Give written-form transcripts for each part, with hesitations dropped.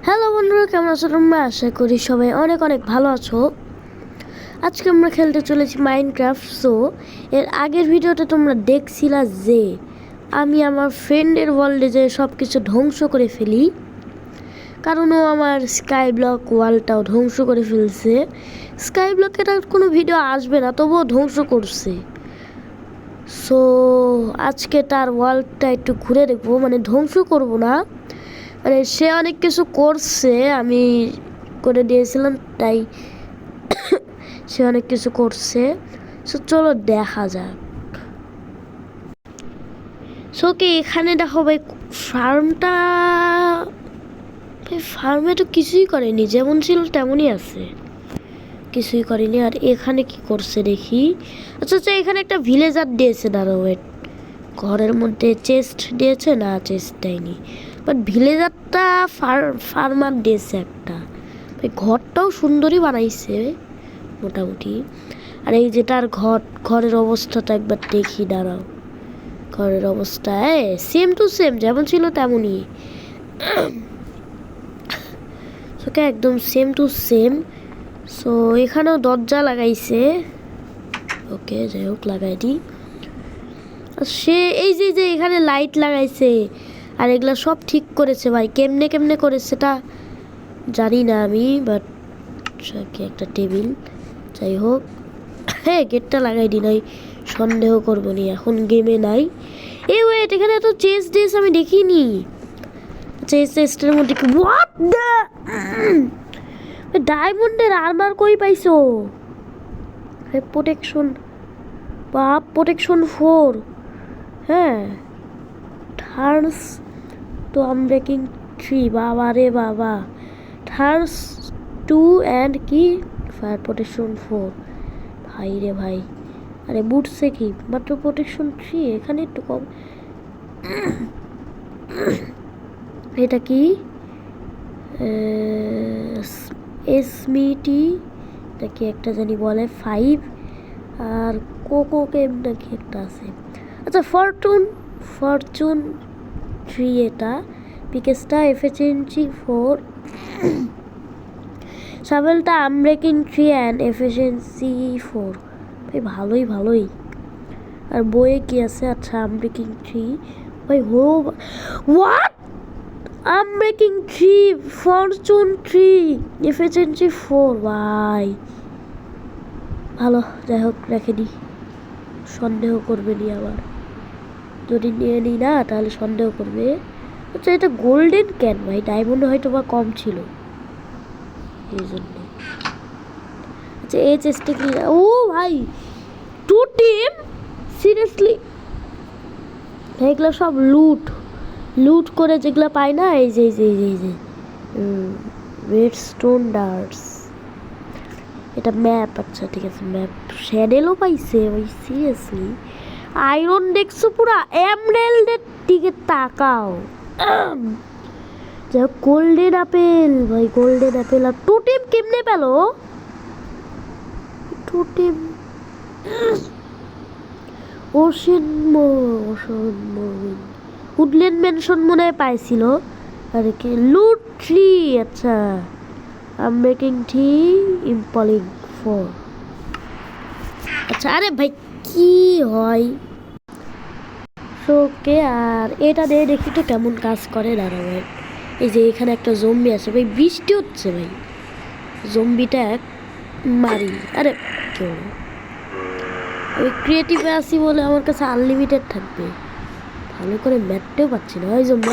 Hello বন্ধুরা, কেমন আছো তোমরা? আশা করি সবাই অনেক অনেক ভালো আছো। আজকে আমরা খেলতে চলেছি মাইনক্রাফট। সো এর আগের ভিডিওতে তোমরা দেখছিলা যে আমি আমার ফ্রেন্ডের ওয়ার্ল্ডে যে সব কিছু ধ্বংস করে ফেলি, কারণ ও আমার স্কাই ব্লক ওয়ালটাও ধ্বংস করে ফেলছে। স্কাই ব্লকের আর কোনো ভিডিও আসবে না, তবুও ধ্বংস করছে। সো আজকে তার ওয়ালটা একটু ঘুরে দেখবো, মানে ধ্বংস করব না, মানে সে অনেক কিছু করছে, আমি করে দিয়েছিলাম, তাই সে অনেক কিছু করছে। সো চলো দেখা যাক। সো কি এখানে দেখো ভাই, ফার্মটা, ফার্মে তো কিছুই করেনি, যেমন ছিল তেমনই আছে, কিছুই করেনি। আর এখানে কি করছে দেখি। আচ্ছা আচ্ছা, এখানে একটা ভিলেজার দিয়েছে, দাঁড়াও ওয়েট, ঘরের মধ্যে চেস্ট দিয়েছে না, চেস্ট দেয়নি, বাট ভিলেজারটা ফার্মার দিয়েছে একটা। ঘরটাও সুন্দরই বানাইছে মোটামুটি। আর এই যেটার ঘরের অবস্থাটা একবার দেখি, দাঁড়াও। ঘরের অবস্থা সেম টু সেম, যেমন ছিল তেমনই, ওকে একদম সেম টু সেম। সো এখানেও দরজা লাগাইছে, ওকে যাই হোক লাগাই দিই। সে এই যে এখানে লাইট লাগাইছে আর এগুলা সব ঠিক করেছে ভাই। কেমনে কেমনে করেছে সেটা জানি না আমি, বাট একটা টেবিল, যাই হোক। হ্যাঁ, গেটটা লাগাই দি, নাই সন্দেহ করবো নি, এখন গেমে নাই। এই ওয়েট, এখানে তো চেস আমি দেখিনি। চেস্টের মধ্যে কি, হোয়াট দ্য ডায়মন্ডের আর্মার কই পাইছো? প্রোটেকশন, বাপ, প্রোটেকশন 4, হ্যাঁ, টার্নস তো আনব্রেকিং 3, বাবা রে বাবা, টার্নস 2 অ্যান্ড কি ফায়ার প্রোটেকশন 4, ভাই রে ভাই। আরে বুটসে কি মাত্র প্রোটেকশন 3, এখানে একটু কম। এটা কি এসমিটি নাকি একটা জানি বলে 5, আর কোকো কেম নাকি একটা আছে। আচ্ছা, ফরচুন 3, এটা পিকেসটা এফিসিয়েন্সি 4, শাভেলটা আনব্রেকিং 3 অ্যান্ড এফিসিয়েন্সি 4, ভাই ভালোই। আর বইয়ে কি আছে? আচ্ছা, আনব্রেকিং 3, ভাই হোয়াট, আনব্রেকিং 3, ফরচুন 3, এফিসিয়েন্সি 4, ভাই ভালো। যাই হোক রেখে দিই, সন্দেহ করবে নি আবার, যদি নিয়ে নিই না তাহলে সন্দেহ করবে। আচ্ছা, এটা গোল্ডেন ক্যান ভাই, ডায়মন্ড হয়তো বা কম ছিল এই জন্য। আচ্ছা, এই চেষ্টা কি, ও ভাই 2 টিম, সিরিয়াসলি? এগুলো সব লুট করে যেগুলো পায় না, এই যে রেড স্টোন ডার্টস, এটা ম্যাপ। আচ্ছা ঠিক আছে, ম্যাপ শ্যাডেলও পাইছে ভাই, সিরিয়াসলি। আয়রন দেখছো পুরা, এমরাল্ডের দিকে তাকাও। যা গোল্ডেন আপেল ভাই, গোল্ডেন আপেল। আর টোটেম কেমনে পেল? টোটেম উডল্যান্ড মেনশন মনে হয় পাইছিল। আর কি লুট 3, আচ্ছা, আম মেকিং 3, ইম্পলিং 4। আচ্ছা, আরে ভাই কি হয় ওকে। আর এটা দিয়ে দেখি তো কেমন কাজ করে, দাঁড়াবে। এই যে এখানে একটা জম্বি আছে ভাই, বৃষ্টি হচ্ছে ভাই, জম্বিটা মারি। আরে কেউ, ওই ক্রিয়েটিভে আসি বলে আমার কাছে আনলিমিটেড থাকবে, ভালো করে ম্যাটতেও পাচ্ছি না। ওই জম্বি,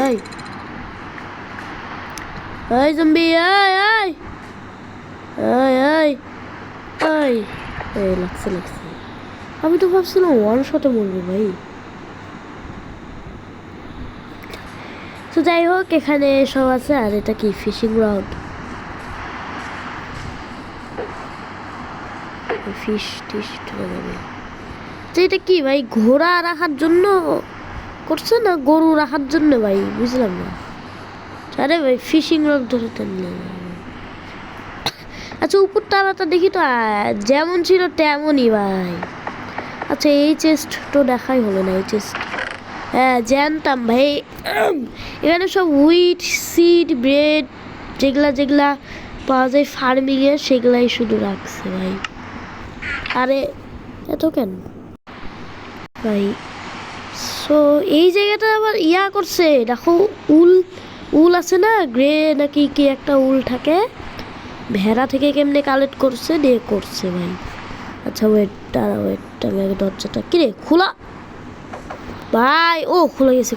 ওই জম্বি, লাগছে। আমি তো ভাবছিলাম ওয়ান শটে মরবো ভাই। তো যাই হোক, এখানে সব আছে। আর এটা কি ফিশিং রড, ফিশ টিশ ঢুকে যাবে। তো এটা কি ভাই, ঘোড়া রাখার জন্য করছে না গরু রাখার জন্য ভাই, বুঝলাম না। আরে ভাই ফিশিং রড ধরে টানলে। আচ্ছা, উপর তালাটা দেখি তো, যেমন ছিল তেমনই ভাই। আচ্ছা, এই চেস্ট তো দেখাই হলো না, এই চেস্ট হ্যাঁ জানতাম ভাই। এখানে সব হুইট সিড ব্রেড যেগুলা পাওয়া যায় ফার্মিংয়ে সেগুলাই শুধু রাখছে ভাই। আরে এত কেন ভাই? সো এই জায়গাটা আবার ইয়া করছে দেখো, উল উল আছে না, গ্রে নাকি কি একটা উল থাকে, ভেড়া থেকে কেমনে কালেক্ট করছে দিয়ে করছে ভাই। আচ্ছা ওয়েট আমি আগে দরজাটা কিরে খোলা ভাই। ও খুলে গেছে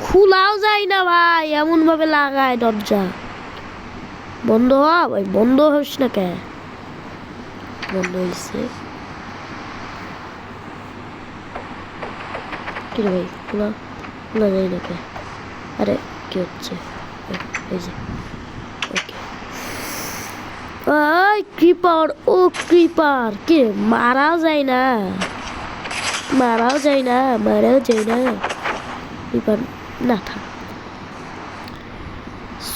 খোলাও যায় না ভাই, এমন ভাবে লাগায় দরজা। বন্ধ হ ভাই, বন্ধ হস না কে? বন্ধ হয়েছে কিরে ভাই, খোলা যায় না কে? আরে কি হচ্ছে? এই যে ওকে। ক্রিপার, ও ক্রিপার কে মারাও যায় না ক্রিপার না থাক।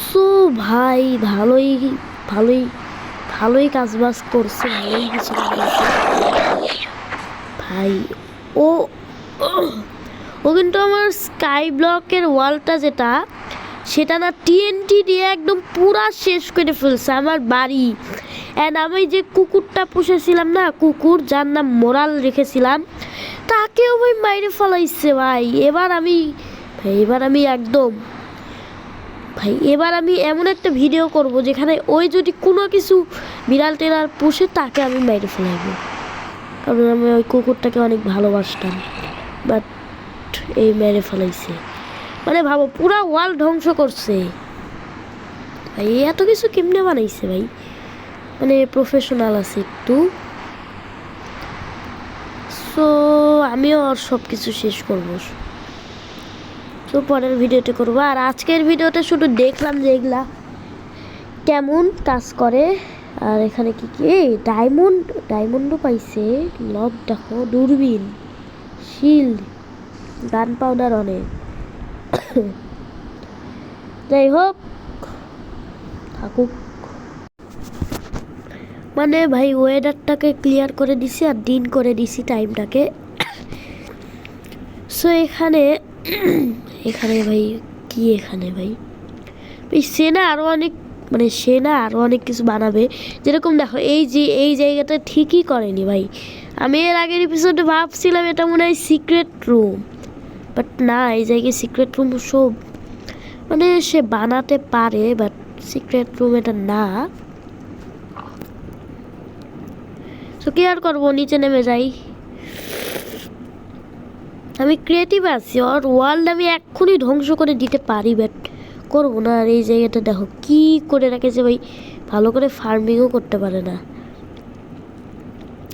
সো ভাই ভালোই কাজ বাজ করছে, ভালোই কিছু ভাই। ও ও কিন্তু আমার স্কাই ব্লকের ওয়ালটা যেটা, সেটা না টিএনটি দিয়ে একদম পুরা শেষ করে ফেলছে আমার বাড়ি। অ্যান্ড আমি যে কুকুরটা পুষেছিলাম না, কুকুর যার নাম মোরাল রেখেছিলাম, তাকেও ভাই মাইরে ফেলাইছে ভাই। এবার আমি একদম ভাই, এবার আমি এমন একটা ভিডিও করব যেখানে ওই যদি কোনো কিছু বিড়াল টেরাল পুষে তাকে আমি মাইরে ফেলাইব, কারণ আমি ওই কুকুরটাকে অনেক ভালোবাসতাম। বাট এই মেরে ফেলাইছে, মানে ভাবো পুরা ওয়াল ধ্বংস করছে ভাই। এত কিছু কেমনে বানাইছে ভাই, মানে প্রফেশনাল আছে একটু। সো আমিও আর সব কিছু শেষ করবো, তো পরের ভিডিওতে করবো। আর আজকের ভিডিওতে শুধু দেখলাম যে এগুলা কেমন কাজ করে। আর এখানে কি ডায়মন্ডও পাইছে, লক দেখো, দূরবীন, শিল্ড, গান পাউডার অনেক। যাই হোক থাকুক, মানে ভাই ওয়েদারটাকে ক্লিয়ার করে দিছি আর দিন করে দিছি টাইমটাকে। সো এখানে ভাই কি, এখানে ভাই সেনা আরও অনেক কিছু বানাবে। যেরকম দেখো এই জায়গাটা ঠিকই করেনি ভাই। আমি এর আগের এপিসোডে ভাবছিলাম এটা মনে হয় সিক্রেট রুম, বাট না, এই জায়গায় সিক্রেট রুম সব মানে সে বানাতে পারে, বাট সিক্রেট রুম এটা না। তো কি আর করবো, নিচে নেমে যাই। আমি ক্রিয়েটিভ আছি, আর ওয়ার্ল্ড আমি এক্ষুনি ধ্বংস করে দিতে পারি, বাট করবো না। আর এই জায়গাটা দেখো কি করে রেখেছে ভাই, ভালো করে ফার্মিংও করতে পারে না।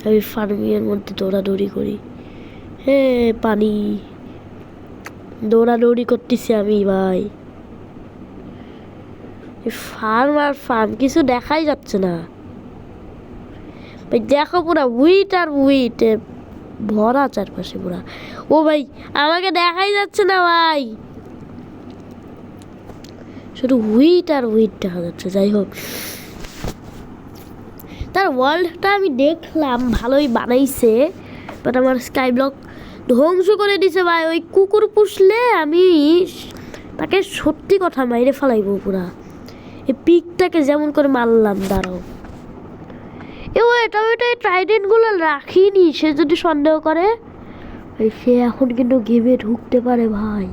আমি ফার্মিংয়ের মধ্যে দৌড়াদৌড়ি করি, হ্যাঁ পানি দৌড়াদৌড়ি করতেছি আমি ভাই। ফার্ম কিছু দেখাই যাচ্ছে না ভাই। দেখো পুরা উইট আর উইট ভরা চারপাশে পুরা। ও ভাই আমাকে দেখাই যাচ্ছে না ভাই, শুধু হুইট আর হুইট দেখা যাচ্ছে। যাই হোক, তার ওয়ার্ল্ডটা আমি দেখলাম ভালোই বানাইছে, বাট আমার স্কাই ব্লক ধ্বংস করে দিছে ভাই। ওই কুকুর পুষলে আমি তাকে সত্যি কথা মাইরে ফেলাইব পুরা। এই পিকটাকে যেমন করে মারলাম, দাঁড়াও। এটা ট্রাইডেন্টগুলো রাখিনি, সে যদি সন্দেহ করে সে এখন কিন্তু গেমে ঢুকতে পারে ভাই।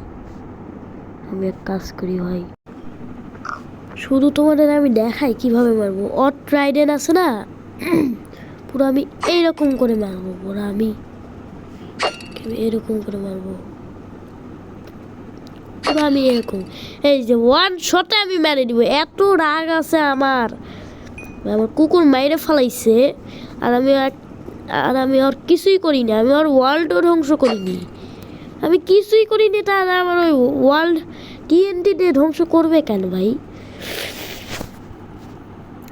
আমি এক কাজ করি ভাই, শুধু তোমাদের আমি দেখাই কিভাবে মারবো। ট্রাইডেন্ট আছে না, পুরো আমি এইরকম করে মারবো, পুরো আমি এরকম করে মারবো, পুরো আমি এরকম, এই যে ওয়ান শটে আমি মেরে দিব। এত রাগ আছে আমার কুকুর মাইরে ফেলাইছে, আর আমি আর কিছুই করিনি। আমি আর ওয়ার্ল্ডও ধ্বংস করিনি, আমি কিছুই করিনি। তাহলে আমার ওই ওয়ার্ল্ড টিএনটি দিয়ে ধ্বংস করবে কেন ভাই?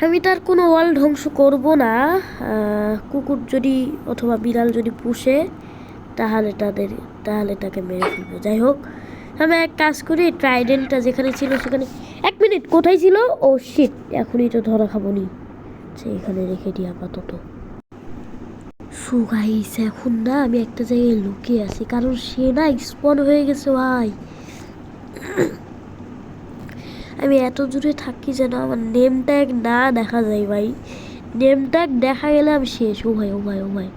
আমি তার কোনো ওয়ার্ল্ড ধ্বংস করব না। কুকুর যদি অথবা বিড়াল যদি পুষে তাহলে তাকে মেরে ফেলবো। যাই হোক, আমি এক কাজ করি, ট্রাইডেন্টটা যেখানে ছিল সেখানে, এক মিনিট কোথায় ছিল? ও শিট, এখনই তো ধরা খাবো নি, এখানে রেখে দিই আপাতত। সো গাইস এখন না আমি একটা জায়গায় লুকিয়ে আছি, কারণ সে না স্পন হয়ে গেছে ভাই। আমি এত দূরে থাকি যেন আমার নেম ট্যাগ না দেখা যায় ভাই। নেম ট্যাগ দেখা গেলে আমি শেষ। ও ভাই ও ভাই ও ভাই,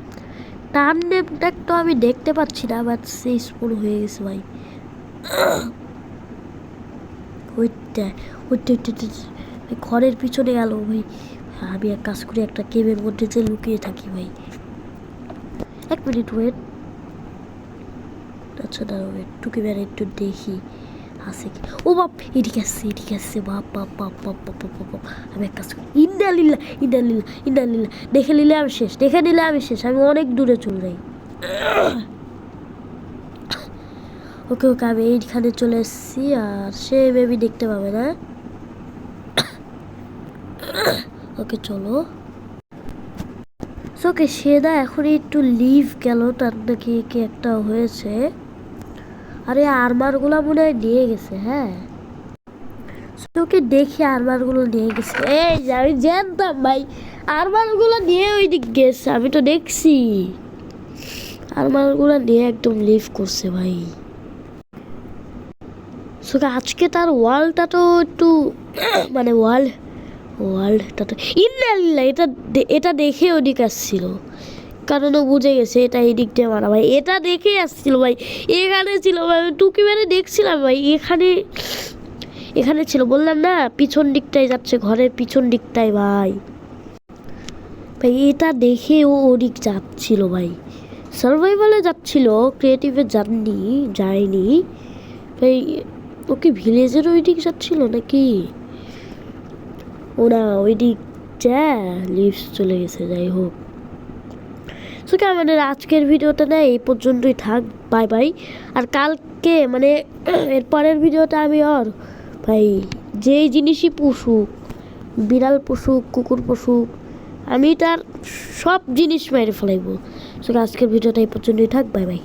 তার নেম ট্যাগ তো আমি দেখতে পাচ্ছি না, বাট সে স্পন হয়ে গেছে ভাই। ওইটা ওইটা ঘরের পিছনে গেল ভাই। আমি এক কাজ করি, একটা কেবের মধ্যে যে লুকিয়ে থাকি ভাই। এক মিনিট ওয়েট। আচ্ছা না ওয়েট, টুকি বেড়ে একটু দেখি আছে কি। ও বাপ, এদিকে আসছে এদিকে আসছে, বাপ বাপ বাপ বাপ বাপ বাপ বাপ বাপ। আমি এক কাজ করি, ইন্দালিল্লা ইন্দালিল্লা ইন্দালিল্লা, দেখে নিলে আমি শেষ, দেখে নিলে আমি শেষ, আমি অনেক দূরে চলে যাই। ওকে ওকে, আমি এইখানে চলে এসেছি, আর সে বেবি দেখতে পাবে না। ওকে চলো। ওকে সে না এখন একটু লিভ গেল, তার নাকি কি একটা হয়েছে। আরে আরমারগুলো মনে হয় নিয়ে গেছে। হ্যাঁ তোকে দেখি আরমারগুলো নিয়ে গেছে। এই যে আমি জানতাম ভাই আরমারগুলো নিয়ে ওই দিক গেছে, আমি তো দেখছি আরমারগুলো নিয়ে একদম লিভ করছে ভাই। সোকে আজকে তার ওয়ালটা তো একটু মানে ওয়ার্ল্ডটা তো ইন্নালিল্লাহ, এটা দেখে ওদিক আসছিল, কারণ ও বুঝে গেছে এটা এই দিক দিয়ে মারা ভাই। এটা দেখে আসছিল ভাই, এখানে ছিল ভাই, টুকি মেরে দেখছিলাম ভাই। এখানে ছিল, বললাম না পিছন দিকটায় যাচ্ছে, ঘরের পিছন দিকটায় ভাই। ভাই এটা দেখে ও ওদিক যাচ্ছিল ভাই, সার্ভাইভালে যাচ্ছিল, ক্রিয়েটিভে যায়নি ভাই। ওকে ভিলেজের ওই দিক যাচ্ছিল নাকি, ওরা ওই দিক যা লিভস চলে গেছে। যাই হোক, সো কি আমাদের আজকের ভিডিওটা না এই পর্যন্তই থাক, বাই বাই। আর কালকে মানে এর পরের ভিডিওটা আমি ভাই যেই জিনিসই পুষুক, বিড়াল পুষুক কুকুর পুষুক, আমি তার সব জিনিস মেরে ফেলাইব। সো আজকের ভিডিওটা এই পর্যন্তই থাক, বাই বাই।